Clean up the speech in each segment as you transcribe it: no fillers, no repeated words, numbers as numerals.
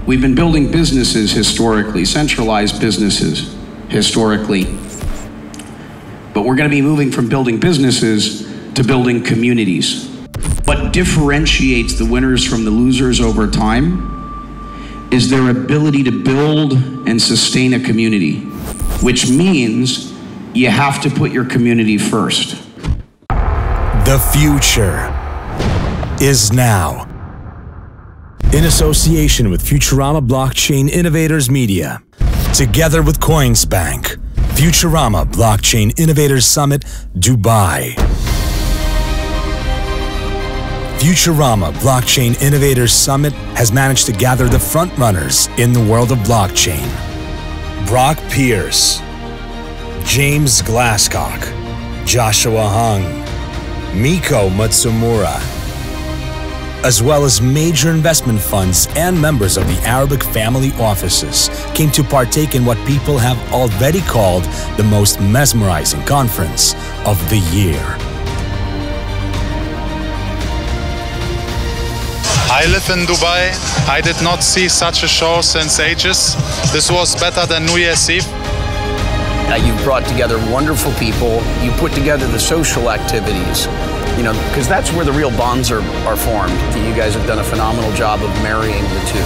We've been building businesses historically, centralized businesses historically. But we're going to be moving from building businesses to building communities. What differentiates the winners from the losers over time is their ability to build and sustain a community, which means you have to put your community first. The future is now. In association with Futurama Blockchain Innovators Media, together with Coinsbank, Futurama Blockchain Innovators Summit, Dubai. Futurama Blockchain Innovators Summit has managed to gather the frontrunners in the world of blockchain. Brock Pierce, James Glasscock, Joshua Hung, Miko Matsumura, as well as major investment funds and members of the Arabic family offices came to partake in what people have already called the most mesmerizing conference of the year. I live in Dubai. I did not see such a show since ages. This was better than New Year's Eve. You've brought together wonderful people. You put together the social activities, you know, because that's where the real bonds are formed. You guys have done a phenomenal job of marrying the two.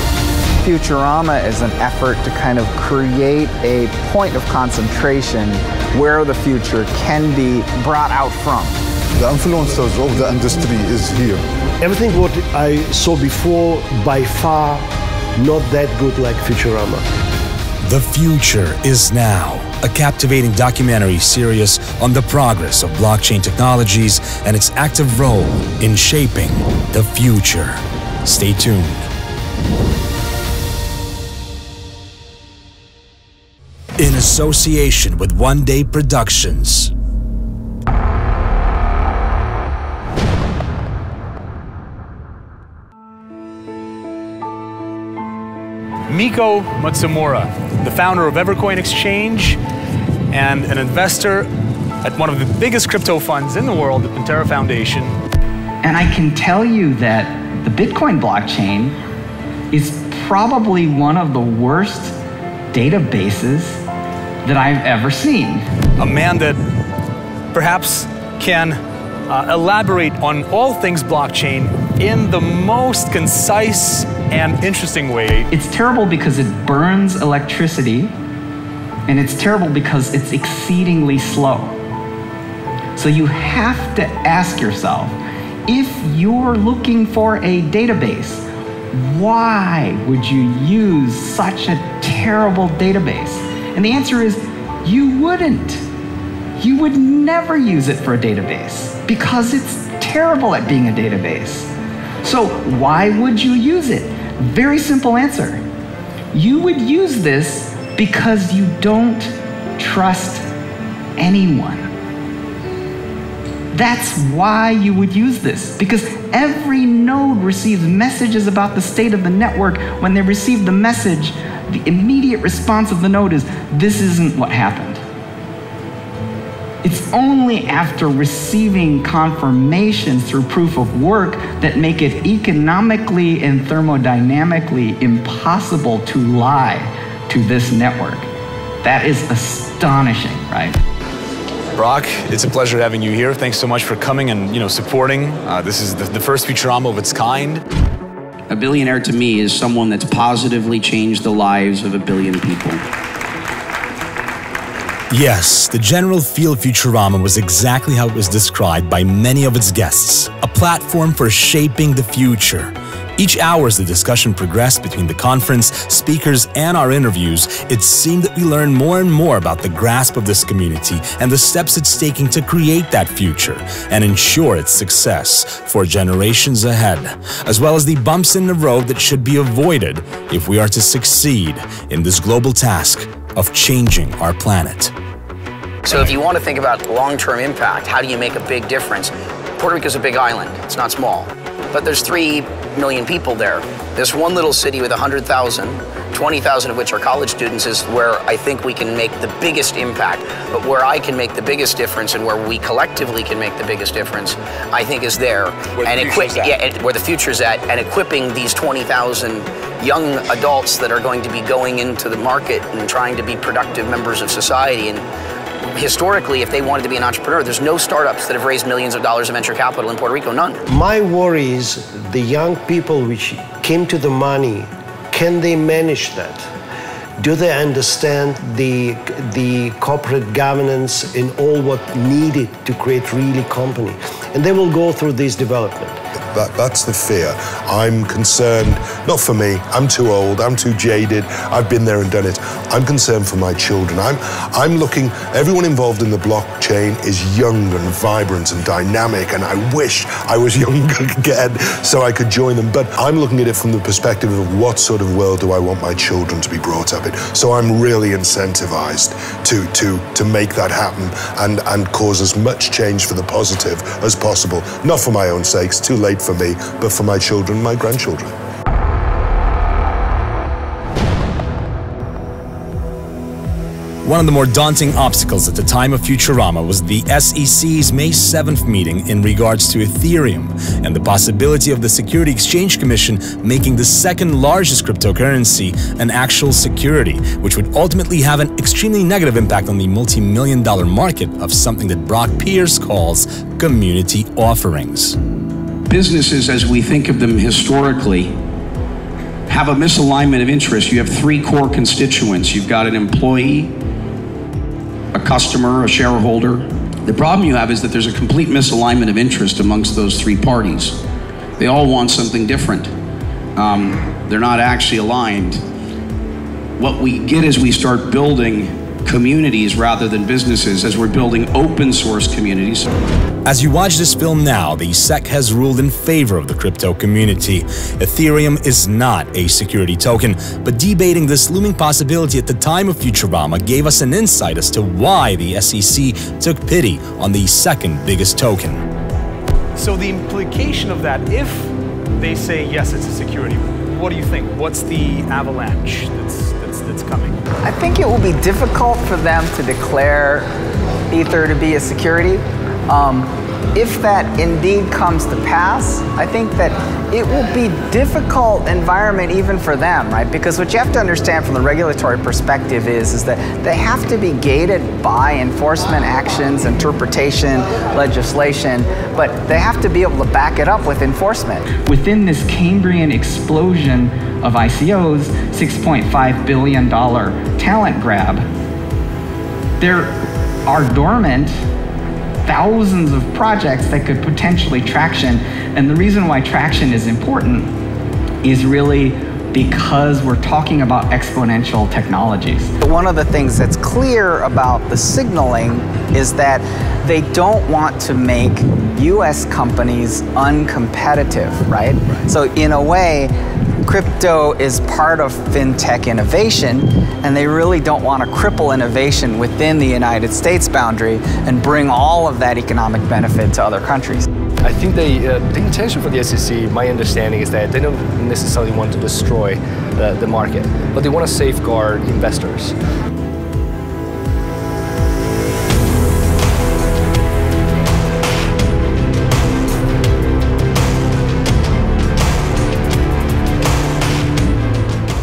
Futurama is an effort to kind of create a point of concentration where the future can be brought out from. The influencers of the industry is here. Everything what I saw before, by far, not that good like Futurama. The Future is Now, a captivating documentary series on the progress of blockchain technologies and its active role in shaping the future. Stay tuned. In association with One Day Productions. Miko Matsumura, the founder of Evercoin Exchange and an investor at one of the biggest crypto funds in the world, the Pantera Foundation. And I can tell you that the Bitcoin blockchain is probably one of the worst databases that I've ever seen. A man that perhaps can elaborate on all things blockchain in the most concise and interesting way. It's terrible because it burns electricity, and it's terrible because it's exceedingly slow. So you have to ask yourself, if you're looking for a database, why would you use such a terrible database? And the answer is, you wouldn't. You would never use it for a database because it's terrible at being a database. So why would you use it? Very simple answer. You would use this because you don't trust anyone. That's why you would use this, because every node receives messages about the state of the network. When they receive the message, the immediate response of the node is, this isn't what happened. It's only after receiving confirmations through proof of work that make it economically and thermodynamically impossible to lie to this network. That is astonishing, right? Brock, it's a pleasure having you here. Thanks so much for coming and supporting. This is the first Futurama of its kind. A billionaire to me is someone that's positively changed the lives of 1 billion people. Yes, the general feel of Futurama was exactly how it was described by many of its guests, a platform for shaping the future. Each hour as the discussion progressed between the conference, speakers, and our interviews, it seemed that we learned more and more about the grasp of this community and the steps it's taking to create that future and ensure its success for generations ahead, as well as the bumps in the road that should be avoided if we are to succeed in this global task of changing our planet. So if you want to think about long-term impact, how do you make a big difference? Puerto Rico's a big island. It's not small. But there's 3 million people there. This one little city with 100,000, 20,000 of which are college students, is where I think we can make the biggest impact. But where I can make the biggest difference and where we collectively can make the biggest difference, I think is there. Where the future's at. Where the future's at, and equipping these 20,000 young adults that are going to be going into the market and trying to be productive members of society. And historically, if they wanted to be an entrepreneur, there's no startups that have raised millions of dollars of venture capital in Puerto Rico, none. My worry is the young people which came to the money, can they manage that? Do they understand the corporate governance in all what needed to create really company? And they will go through this development. That's the fear. I'm concerned, not for me, I'm too old, I'm too jaded, I've been there and done it. I'm concerned for my children. I'm looking, everyone involved in the blockchain is young and vibrant and dynamic, and I wish I was younger again so I could join them. But I'm looking at it from the perspective of what sort of world do I want my children to be brought up in. So I'm really incentivized to make that happen and cause as much change for the positive as possible. Not for my own sake, it's too late for me, but for my children, my grandchildren. One of the more daunting obstacles at the time of Futurama was the SEC's May 7th meeting in regards to Ethereum and the possibility of the Security Exchange Commission making the second largest cryptocurrency an actual security, which would ultimately have an extremely negative impact on the multi-million-dollar market of something that Brock Pierce calls community offerings. Businesses, as we think of them historically, have a misalignment of interest. You have three core constituents. You've got an employee, a customer, a shareholder. The problem you have is that there's a complete misalignment of interest amongst those three parties. They all want something different. They're not actually aligned. What we get is we start building communities rather than businesses, as we're building open source communities. As you watch this film now, the SEC has ruled in favor of the crypto community. Ethereum is not a security token, but debating this looming possibility at the time of Futurama gave us an insight as to why the SEC took pity on the second biggest token. So the implication of that, if they say yes, it's a security, what do you think? What's the avalanche that's coming? I think it will be difficult for them to declare Ether to be a security. If that indeed comes to pass, I think that it will be a difficult environment even for them, right? Because what you have to understand from the regulatory perspective is that they have to be gated by enforcement actions, interpretation, legislation, but they have to be able to back it up with enforcement. Within this Cambrian explosion of ICOs, $6.5 billion talent grab, there are dormant thousands of projects that could potentially traction. And the reason why traction is important is really because we're talking about exponential technologies. One of the things that's clear about the signaling is that they don't want to make US companies uncompetitive, right? So in a way, crypto is part of fintech innovation, and they really don't want to cripple innovation within the United States boundary and bring all of that economic benefit to other countries. I think the intention for the SEC, my understanding, is that they don't necessarily want to destroy the market, but they want to safeguard investors.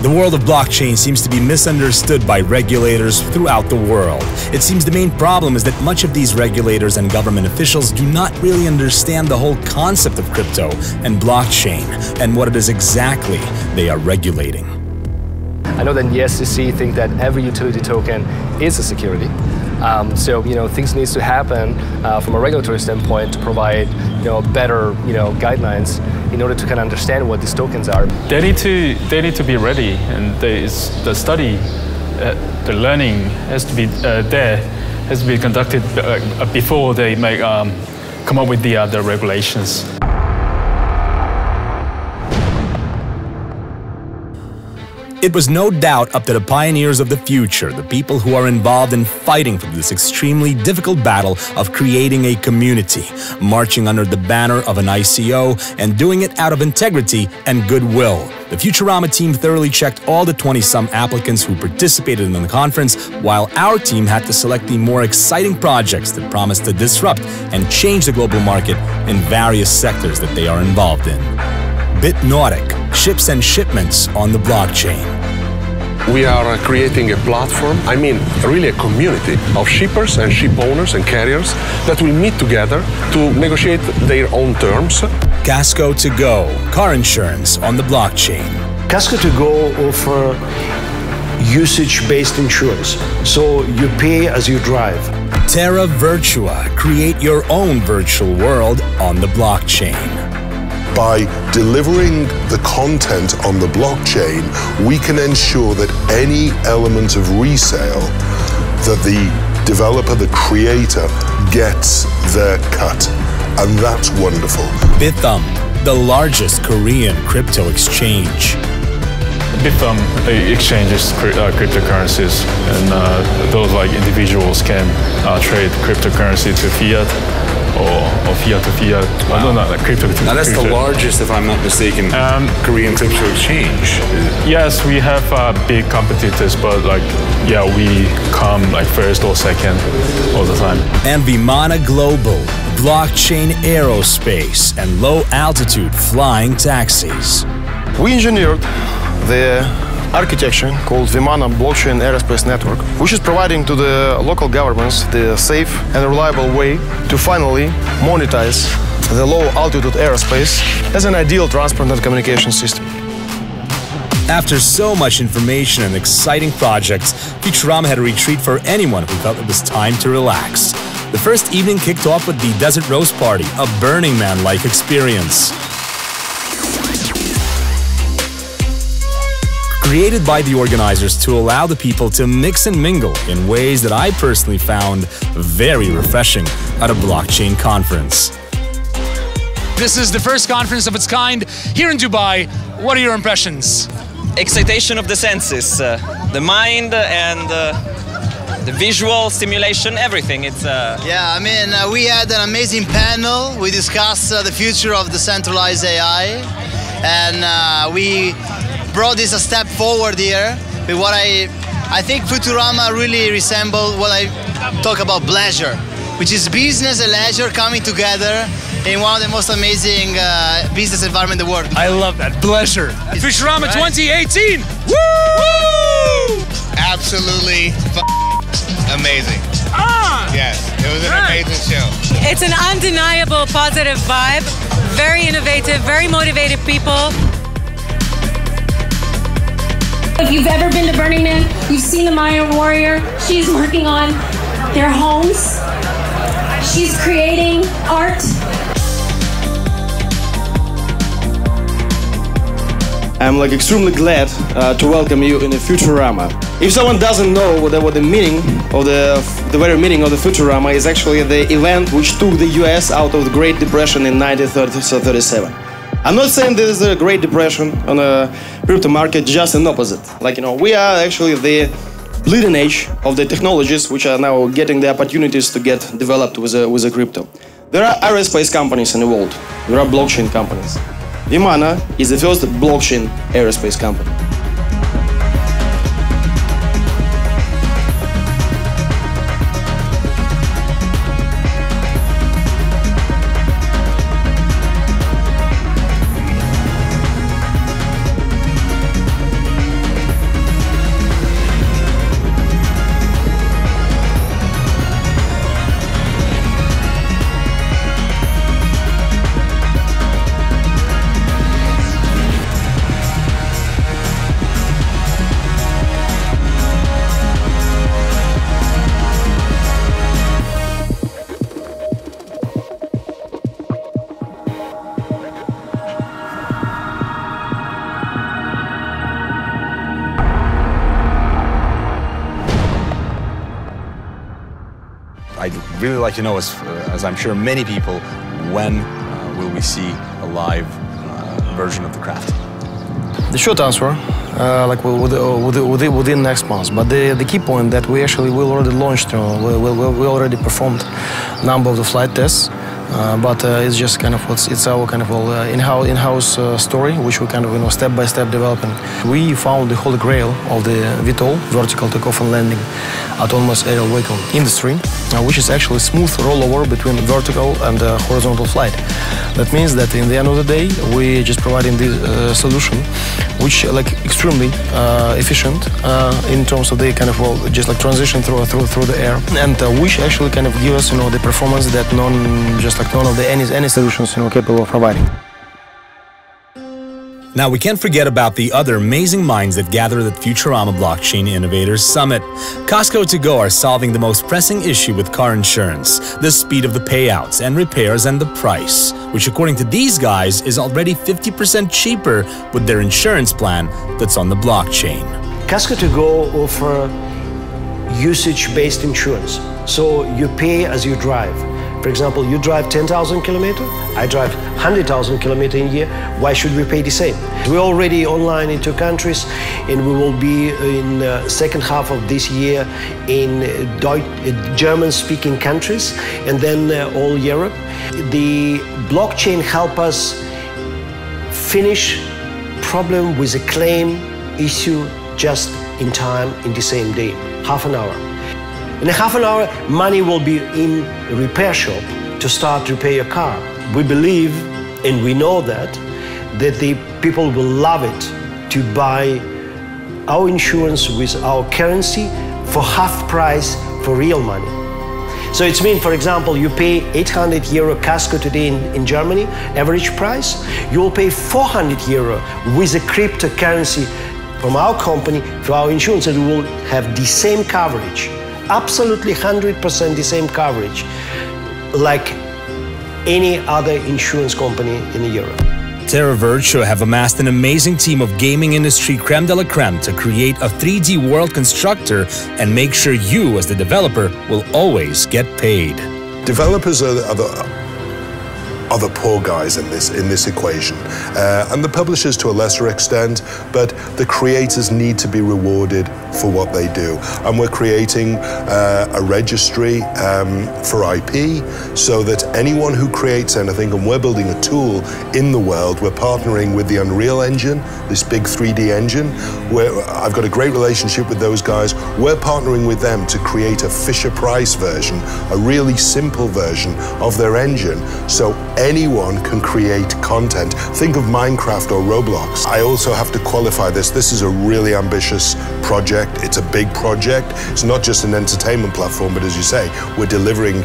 The world of blockchain seems to be misunderstood by regulators throughout the world. It seems the main problem is that much of these regulators and government officials do not really understand the whole concept of crypto and blockchain and what it is exactly they are regulating. I know that the SEC think that every utility token is a security. So things need to happen from a regulatory standpoint to provide better guidelines in order to kind of understand what these tokens are. They need to be ready, and the study, the learning has to be has to be conducted before they may come up with the regulations. It was no doubt up to the pioneers of the future, the people who are involved in fighting for this extremely difficult battle of creating a community, marching under the banner of an ICO and doing it out of integrity and goodwill. The Futurama team thoroughly checked all the 20-some applicants who participated in the conference, while our team had to select the more exciting projects that promise to disrupt and change the global market in various sectors that they are involved in. Bitnautic, ships and shipments on the blockchain. We are creating a platform, really a community of shippers and ship owners and carriers that will meet together to negotiate their own terms. Casco to Go, car insurance on the blockchain. Casco to Go offer usage-based insurance, so you pay as you drive. Terra Virtua, create your own virtual world on the blockchain. By delivering the content on the blockchain, we can ensure that any element of resale that the developer, the creator, gets their cut. And that's wonderful. Bithumb, the largest Korean crypto exchange. Bithumb exchanges cryptocurrencies, and those like individuals can trade cryptocurrency to fiat or fiat to fiat. Wow. No, like crypto to Now that's the largest, if I'm not mistaken, Korean crypto exchange. Yes, we have big competitors, but we come first or second all the time. And Vimana Global, blockchain aerospace and low altitude flying taxis. We engineered the architecture called Vimana Blockchain Aerospace Network, which is providing to the local governments the safe and reliable way to finally monetize the low-altitude aerospace as an ideal transport and communication system. After so much information and exciting projects, Futurama had a retreat for anyone who felt it was time to relax. The first evening kicked off with the Desert Roast Party, a Burning Man-like experience. Created by the organizers to allow the people to mix and mingle in ways that I personally found very refreshing at a blockchain conference. This is the first conference of its kind here in Dubai. What are your impressions? Excitation of the senses, the mind and the visual stimulation, everything. It's Yeah, we had an amazing panel. We discussed the future of decentralized AI, and we brought this a step forward here with what I think Futurama really resembled what I talk about pleasure, which is business and leisure coming together in one of the most amazing business environment in the world. I love that, pleasure. Futurama 2018! Woo! Absolutely amazing. Yes, it was an amazing show. It's an undeniable positive vibe, very innovative, very motivated people. If you've ever been to Burning Man, you've seen the Maya Warrior. She's working on their homes. She's creating art. I'm extremely glad to welcome you in the Futurama. If someone doesn't know what the meaning of the very meaning of the Futurama is actually the event which took the US out of the Great Depression in 1937. I'm not saying this is a Great Depression on a crypto market, just an opposite. We are actually the bleeding edge of the technologies which are now getting the opportunities to get developed with a crypto. There are aerospace companies in the world. There are blockchain companies. Vimana is the first blockchain aerospace company. I'd really like to know, as I'm sure many people, when will we see a live version of the craft? The short answer, within next month. But the key point that we actually will already launched, we already performed a number of the flight tests. but it's just kind of it's our kind of in-house story, which we kind of step by step developing. We found the holy grail of the VTOL, vertical takeoff and landing, autonomous aerial vehicle industry, which is actually smooth rollover between vertical and horizontal flight. That means that in the end of the day, we just providing this solution, which extremely efficient in terms of the kind of just transition through the air, and which actually kind of give us the performance that none of the any solutions capable of providing. Now, we can't forget about the other amazing minds that gathered at Futurama Blockchain Innovators Summit. Costco to Go are solving the most pressing issue with car insurance, the speed of the payouts and repairs and the price, which according to these guys is already 50% cheaper with their insurance plan that's on the blockchain. Costco to Go offer usage-based insurance, so you pay as you drive. For example, you drive 10,000 kilometers, I drive 100,000 kilometers in a year. Why should we pay the same? We're already online in 2 countries, and we will be in the second half of this year in German-speaking countries, and then all Europe. The blockchain help us finish problem with a claim issue just in time, in the same day, half an hour. In a half an hour, money will be in a repair shop to start to repair your car. We believe, and we know that the people will love it to buy our insurance with our currency for half price for real money. So it means, for example, you pay 800 euro Casco today in Germany, average price. You will pay 400 euro with a cryptocurrency from our company for our insurance, and we will have the same coverage. Absolutely 100% the same coverage like any other insurance company in Europe. Terra Virtua have amassed an amazing team of gaming industry creme de la creme to create a 3D world constructor and make sure you, as the developer, will always get paid. Developers are the poor guys in this equation, and the publishers to a lesser extent, but the creators need to be rewarded for what they do. And we're creating a registry for IP, so that anyone who creates anything, and we're building a tool in the world, we're partnering with the Unreal Engine, this big 3D engine, where I've got a great relationship with those guys. We're partnering with them to create a Fisher-Price version, a really simple version of their engine, so anyone can create content. Think of Minecraft or Roblox. I also have to qualify this. This is a really ambitious project. It's a big project. It's not just an entertainment platform, but as you say, we're delivering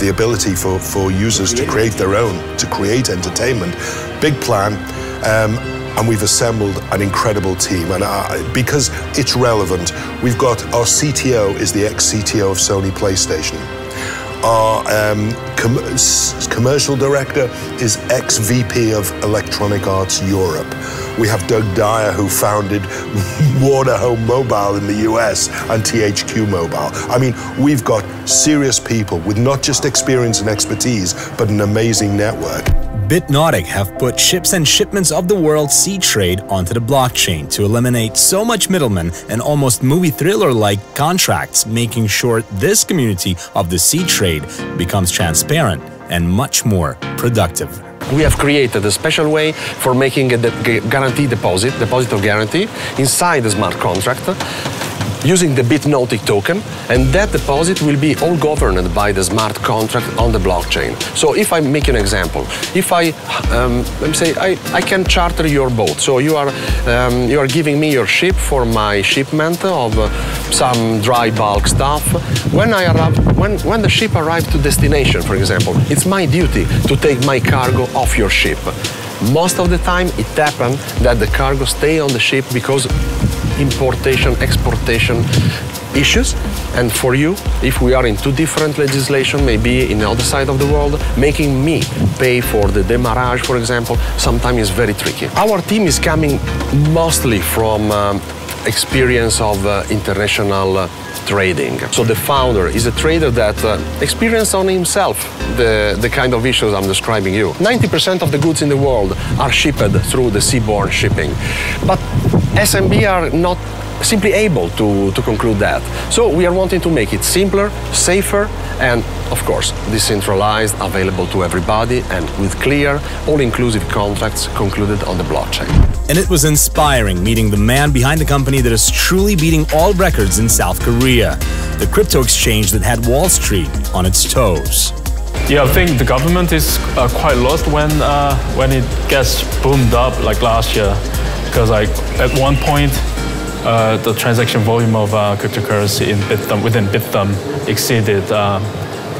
the ability for users to create their own, to create entertainment. Big plan. And we've assembled an incredible team, and because it's relevant, we've got our CTO is the ex-CTO of Sony PlayStation. Our commercial director is ex-VP of Electronic Arts Europe. We have Doug Dyer, who founded Warner Home Mobile in the US and THQ Mobile. I mean, we've got serious people with not just experience and expertise, but an amazing network. Bitnautic have put ships and shipments of the world's sea trade onto the blockchain to eliminate so much middlemen and almost movie thriller-like contracts, making sure this community of the sea trade becomes transparent and much more productive. We have created a special way for making a guarantee deposit of guarantee, inside the smart contract, using the Bitnautic token, and that deposit will be all governed by the smart contract on the blockchain. So if I make an example, if let me say I can charter your boat, so you are giving me your ship for my shipment of some dry bulk stuff. When the ship arrives to destination, for example, it's my duty to take my cargo off your ship. Most of the time it happens that the cargo stay on the ship because importation, exportation issues, and for you, if we are in 2 different legislation, maybe in the other side of the world, making me pay for the demarrage, for example, sometimes is very tricky. Our team is coming mostly from experience of international trading. So the founder is a trader that experienced on himself the kind of issues I'm describing you. 90% of the goods in the world are shipped through the seaborne shipping. But SMB are not simply able to conclude that. So we are wanting to make it simpler, safer, and of course, decentralized, available to everybody, and with clear, all-inclusive contracts concluded on the blockchain. And it was inspiring meeting the man behind the company that is truly beating all records in South Korea, the crypto exchange that had Wall Street on its toes. Yeah, I think the government is quite lost when it gets boomed up like last year, because like at one point the transaction volume of cryptocurrency in within Bithumb exceeded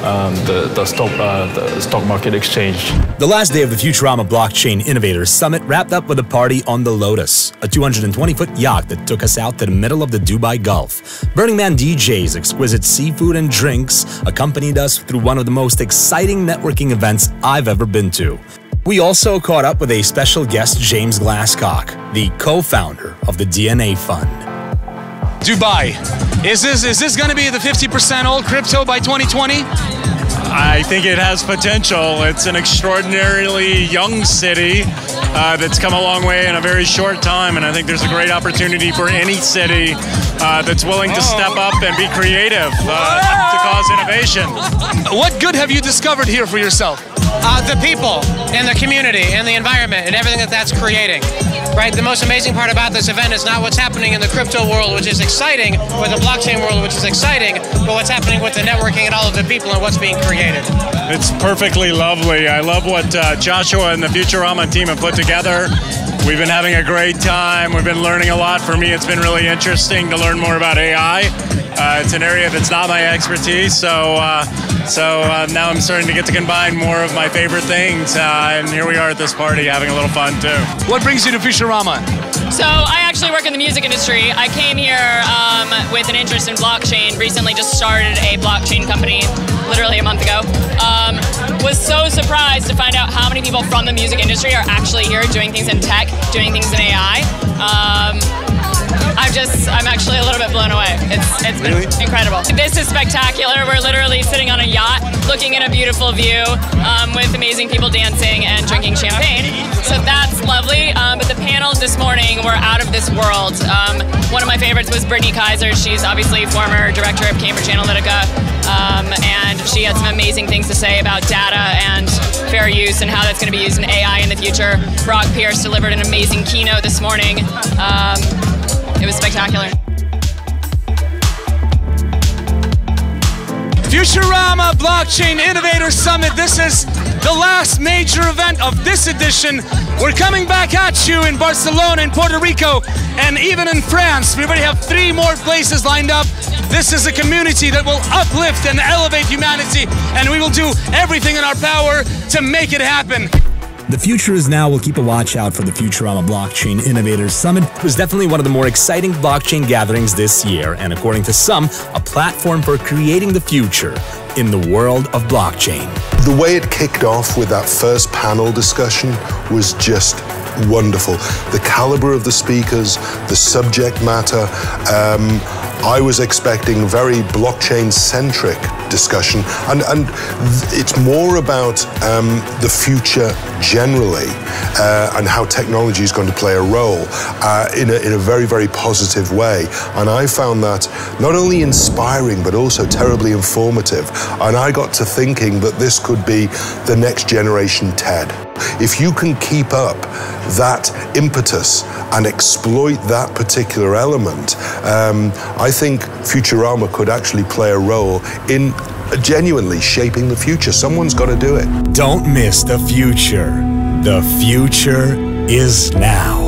the stock market exchange. The last day of the Futurama Blockchain Innovators Summit wrapped up with a party on the Lotus, a 220-foot yacht that took us out to the middle of the Dubai Gulf. Burning Man DJs, exquisite seafood and drinks accompanied us through one of the most exciting networking events I've ever been to. We also caught up with a special guest, James Glasscock, the co-founder of the DNA Fund. Dubai, is this going to be the 50% all crypto by 2020? I think it has potential. It's an extraordinarily young city that's come a long way in a very short time, and I think there's a great opportunity for any city that's willing to step up and be creative to cause innovation. What good have you discovered here for yourself? The people and the community and the environment and everything that's creating. Right, the most amazing part about this event is not what's happening in the crypto world, which is exciting, or the blockchain world, which is exciting, but what's happening with the networking and all of the people and what's being created. It's perfectly lovely. I love what Joshua and the Futurama team have put together. We've been having a great time. We've been learning a lot. For me, it's been really interesting to learn more about AI. It's an area that's not my expertise, so now I'm starting to get to combine more of my favorite things, and here we are at this party having a little fun too. What brings you to Futurama? So I actually work in the music industry. I came here with an interest in blockchain. Recently just started a blockchain company, literally a month ago. Was so surprised to find out how many people from the music industry are actually here doing things in tech, doing things in AI. I'm actually a little bit blown away. It's been incredible. This is spectacular. We're literally sitting on a yacht, looking at a beautiful view with amazing people dancing and drinking champagne. So that's lovely. But the panels this morning were out of this world. One of my favorites was Brittany Kaiser. She's obviously former director of Cambridge Analytica. And she had some amazing things to say about data and fair use and how that's going to be used in AI in the future. Brock Pierce delivered an amazing keynote this morning. It was spectacular. Futurama Blockchain Innovators Summit. This is the last major event of this edition. We're coming back at you in Barcelona, in Puerto Rico, and even in France. We already have 3 more places lined up. This is a community that will uplift and elevate humanity, and we will do everything in our power to make it happen. The future is now. We'll keep a watch out for the Futurama Blockchain Innovators Summit. It was definitely one of the more exciting blockchain gatherings this year, and according to some, a platform for creating the future in the world of blockchain. The way it kicked off with that first panel discussion was just wonderful. The caliber of the speakers, the subject matter. I was expecting very blockchain-centric discussion, and it's more about the future generally and how technology is going to play a role in a very, very positive way. And I found that not only inspiring, but also terribly informative. And I got to thinking that this could be the next generation TED. If you can keep up that impetus and exploit that particular element, I think Futurama could actually play a role in genuinely shaping the future. Someone's got to do it. Don't miss the future. The future is now.